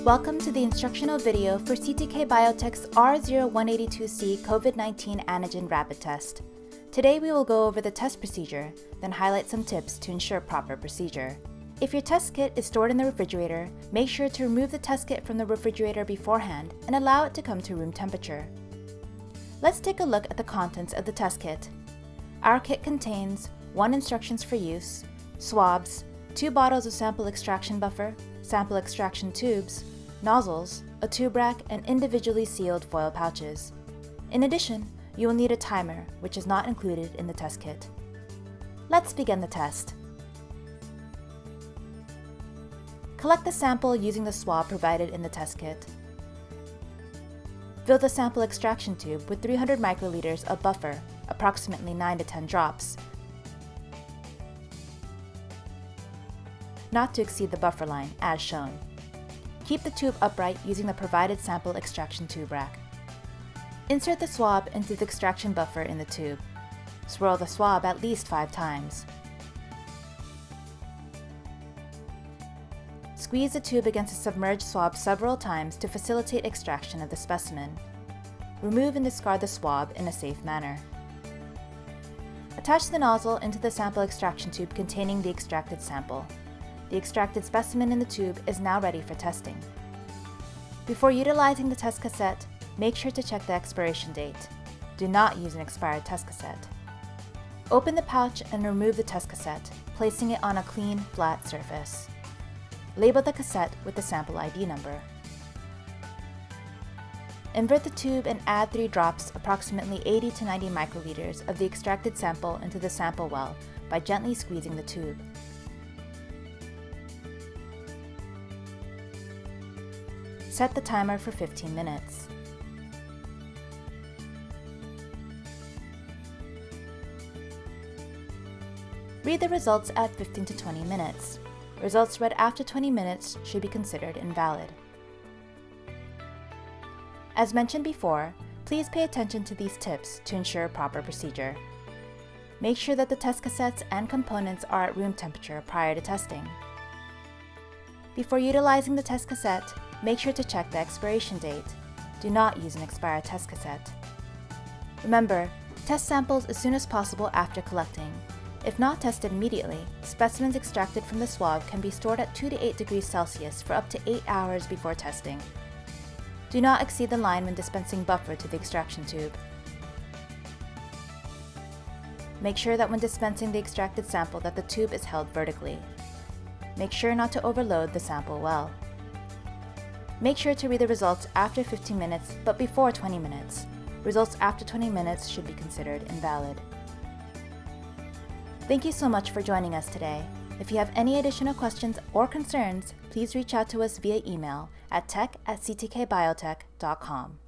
Welcome to the instructional video for CTK Biotech's R0182C COVID-19 antigen rapid test. Today we will go over the test procedure, then highlight some tips to ensure proper procedure. If your test kit is stored in the refrigerator, make sure to remove the test kit from the refrigerator beforehand and allow it to come to room temperature. Let's take a look at the contents of the test kit. Our kit contains 1 instructions for use, swabs, 2 bottles of sample extraction buffer, sample extraction tubes, nozzles, a tube rack, and individually sealed foil pouches. In addition, you will need a timer, which is not included in the test kit. Let's begin the test. Collect the sample using the swab provided in the test kit. Fill the sample extraction tube with 300 microliters of buffer, approximately 9 to 10 drops, not to exceed the buffer line, as shown. Keep the tube upright using the provided sample extraction tube rack. Insert the swab into the extraction buffer in the tube. Swirl the swab at least 5 times. Squeeze the tube against the submerged swab several times to facilitate extraction of the specimen. Remove and discard the swab in a safe manner. Attach the nozzle into the sample extraction tube containing the extracted sample. The extracted specimen in the tube is now ready for testing. Before utilizing the test cassette, make sure to check the expiration date. Do not use an expired test cassette. Open the pouch and remove the test cassette, placing it on a clean, flat surface. Label the cassette with the sample ID number. Invert the tube and add 3 drops, approximately 80 to 90 microliters, of the extracted sample into the sample well by gently squeezing the tube. Set the timer for 15 minutes. Read the results at 15 to 20 minutes. Results read after 20 minutes should be considered invalid. As mentioned before, please pay attention to these tips to ensure proper procedure. Make sure that the test cassettes and components are at room temperature prior to testing. Before utilizing the test cassette, make sure to check the expiration date. Do not use an expired test cassette. Remember, test samples as soon as possible after collecting. If not tested immediately, specimens extracted from the swab can be stored at 2 to 8 degrees Celsius for up to 8 hours before testing. Do not exceed the line when dispensing buffer to the extraction tube. Make sure that when dispensing the extracted sample that the tube is held vertically. Make sure not to overload the sample well. Make sure to read the results after 15 minutes but before 20 minutes. Results after 20 minutes should be considered invalid. Thank you so much for joining us today. If you have any additional questions or concerns, please reach out to us via email at tech@ctkbiotech.com.